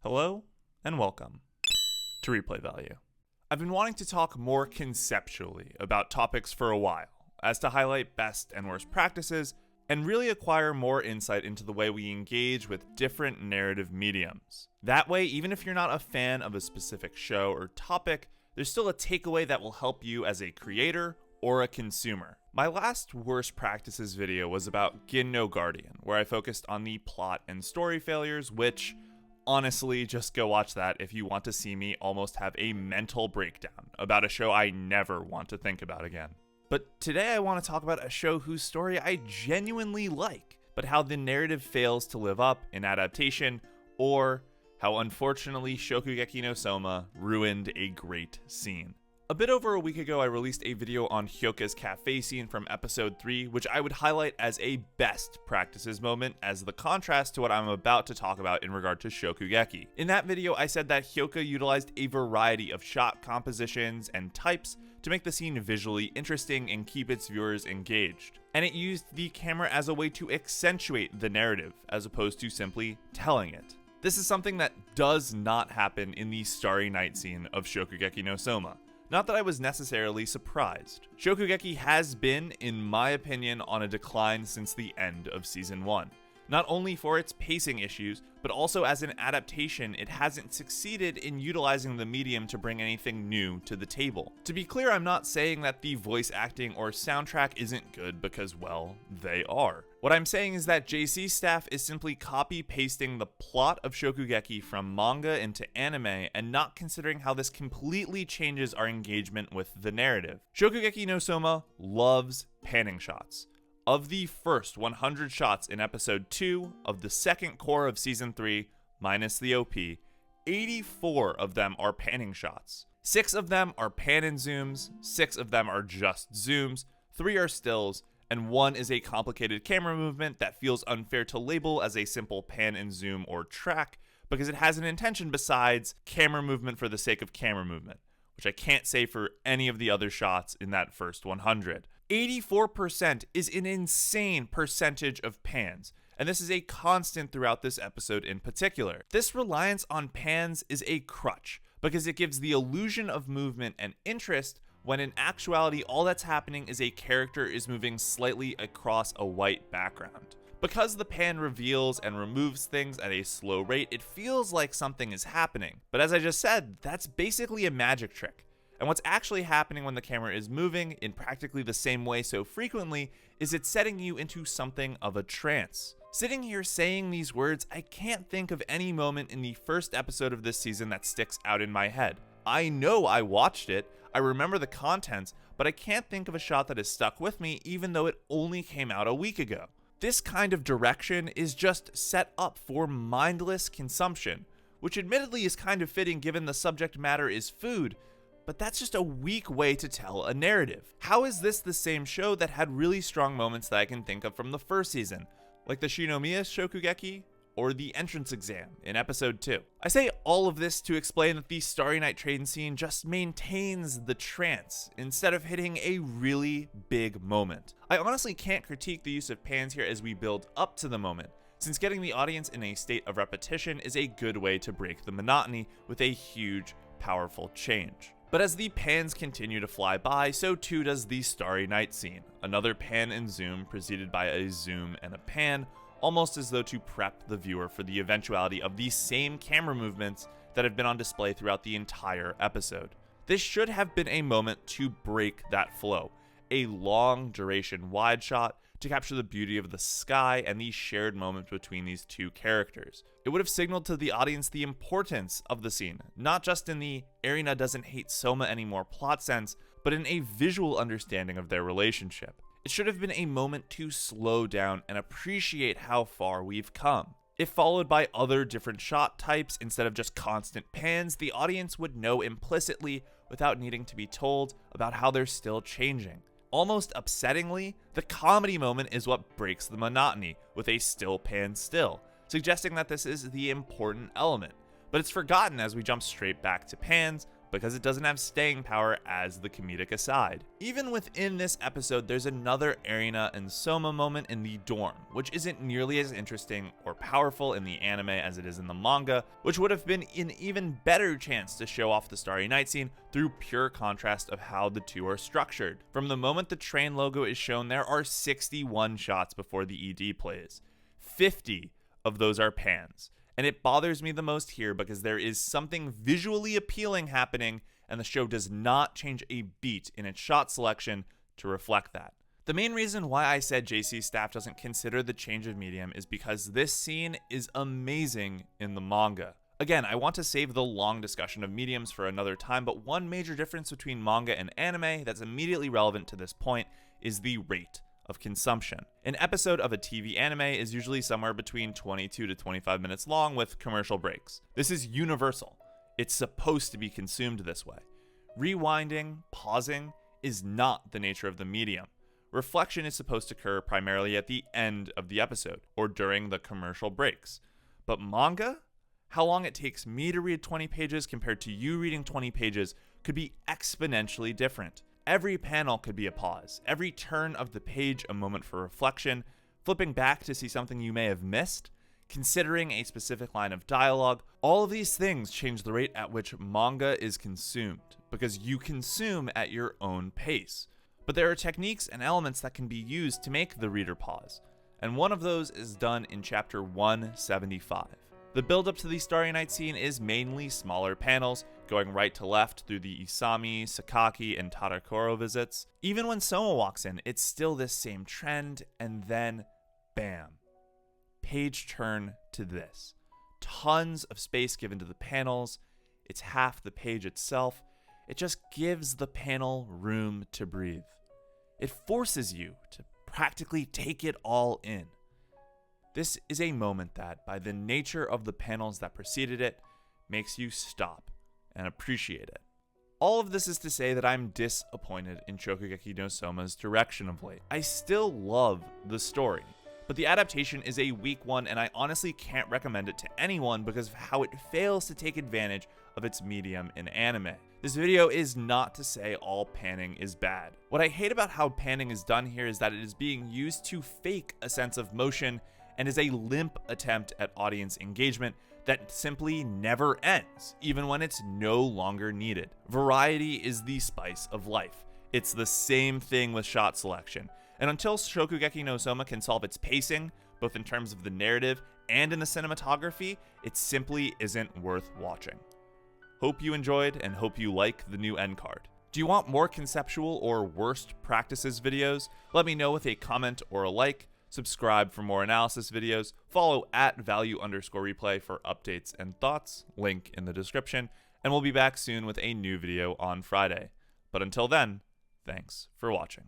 Hello, and welcome to Replay Value. I've been wanting to talk more conceptually about topics for a while, as to highlight best and worst practices, and really acquire more insight into the way we engage with different narrative mediums. That way, even if you're not a fan of a specific show or topic, there's still a takeaway that will help you as a creator or a consumer. My last worst practices video was about Gin no Guardian, where I focused on the plot and story failures, which honestly, just go watch that if you want to see me almost have a mental breakdown about a show I never want to think about again. But today I want to talk about a show whose story I genuinely like, but how the narrative fails to live up in adaptation, or how unfortunately Shokugeki no Soma ruined a great scene. A bit over a week ago, I released a video on Hyoka's cafe scene from episode 3, which I would highlight as a best practices moment as the contrast to what I'm about to talk about in regard to Shokugeki. In that video, I said that Hyoka utilized a variety of shot compositions and types to make the scene visually interesting and keep its viewers engaged. And it used the camera as a way to accentuate the narrative, as opposed to simply telling it. This is something that does not happen in the Starry Night scene of Shokugeki no Soma. Not that I was necessarily surprised. Shokugeki has been, in my opinion, on a decline since the end of Season 1. Not only for its pacing issues, but also as an adaptation, it hasn't succeeded in utilizing the medium to bring anything new to the table. To be clear, I'm not saying that the voice acting or soundtrack isn't good because, well, they are. What I'm saying is that JC's staff is simply copy-pasting the plot of Shokugeki from manga into anime and not considering how this completely changes our engagement with the narrative. Shokugeki no Soma loves panning shots. Of the first 100 shots in episode 2 of the second core of season 3, minus the OP, 84 of them are panning shots. 6 of them are pan and zooms, 6 of them are just zooms, 3 are stills, and 1 is a complicated camera movement that feels unfair to label as a simple pan and zoom or track because it has an intention besides camera movement for the sake of camera movement, which I can't say for any of the other shots in that first 100. 84% is an insane percentage of pans, and this is a constant throughout this episode in particular. This reliance on pans is a crutch, because it gives the illusion of movement and interest, when in actuality all that's happening is a character is moving slightly across a white background. Because the pan reveals and removes things at a slow rate, it feels like something is happening. But as I just said, that's basically a magic trick. And what's actually happening when the camera is moving in practically the same way so frequently is it's setting you into something of a trance. Sitting here saying these words, I can't think of any moment in the first episode of this season that sticks out in my head. I know I watched it, I remember the contents, but I can't think of a shot that has stuck with me even though it only came out a week ago. This kind of direction is just set up for mindless consumption, which admittedly is kind of fitting given the subject matter is food, but that's just a weak way to tell a narrative. How is this the same show that had really strong moments that I can think of from the first season, like the Shinomiya Shokugeki or the entrance exam in episode 2? I say all of this to explain that the Starry Night train scene just maintains the trance instead of hitting a really big moment. I honestly can't critique the use of pans here as we build up to the moment, since getting the audience in a state of repetition is a good way to break the monotony with a huge, powerful change. But as the pans continue to fly by, so too does the Starry Night scene. Another pan and zoom preceded by a zoom and a pan, almost as though to prep the viewer for the eventuality of the same camera movements that have been on display throughout the entire episode. This should have been a moment to break that flow, a long duration wide shot to capture the beauty of the sky and the shared moment between these two characters. It would have signaled to the audience the importance of the scene, not just in the Erina doesn't hate Soma anymore plot sense, but in a visual understanding of their relationship. It should have been a moment to slow down and appreciate how far we've come. If followed by other different shot types instead of just constant pans, the audience would know implicitly without needing to be told about how they're still changing. Almost upsettingly, the comedy moment is what breaks the monotony with a still pan still, suggesting that this is the important element. But it's forgotten as we jump straight back to pans, because it doesn't have staying power as the comedic aside. Even within this episode, there's another Erina and Soma moment in the dorm, which isn't nearly as interesting or powerful in the anime as it is in the manga, which would have been an even better chance to show off the Starry Night scene through pure contrast of how the two are structured. From the moment the train logo is shown, there are 61 shots before the ED plays. 50 of those are pans. And it bothers me the most here because there is something visually appealing happening and the show does not change a beat in its shot selection to reflect that. The main reason why I said JC's staff doesn't consider the change of medium is because this scene is amazing in the manga. Again, I want to save the long discussion of mediums for another time, but one major difference between manga and anime that's immediately relevant to this point is the rate of consumption. An episode of a TV anime is usually somewhere between 22 to 25 minutes long with commercial breaks. This is universal. It's supposed to be consumed this way. Rewinding, pausing, is not the nature of the medium. Reflection is supposed to occur primarily at the end of the episode or during the commercial breaks. But manga? How long it takes me to read 20 pages compared to you reading 20 pages could be exponentially different. Every panel could be a pause, every turn of the page a moment for reflection, flipping back to see something you may have missed, considering a specific line of dialogue. All of these things change the rate at which manga is consumed, because you consume at your own pace. But there are techniques and elements that can be used to make the reader pause, and one of those is done in chapter 175. The build-up to the Starry Night scene is mainly smaller panels, going right to left through the Isami, Sakaki, and Tadakoro visits. Even when Soma walks in, it's still this same trend, and then, bam. Page turn to this. Tons of space given to the panels. It's half the page itself. It just gives the panel room to breathe. It forces you to practically take it all in. This is a moment that, by the nature of the panels that preceded it, makes you stop and appreciate it. All of this is to say that I'm disappointed in Shokugeki no Soma's direction of late. I still love the story, but the adaptation is a weak one and I honestly can't recommend it to anyone because of how it fails to take advantage of its medium in anime. This video is not to say all panning is bad. What I hate about how panning is done here is that it is being used to fake a sense of motion and is a limp attempt at audience engagement that simply never ends, even when it's no longer needed. Variety is the spice of life. It's the same thing with shot selection, and until Shokugeki no Soma can solve its pacing, both in terms of the narrative and in the cinematography, it simply isn't worth watching. Hope you enjoyed and hope you like the new end card. Do you want more conceptual or worst practices videos? Let me know with a comment or a like. Subscribe for more analysis videos, follow at @value_replay for updates and thoughts, link in the description, and we'll be back soon with a new video on Friday. But until then, thanks for watching.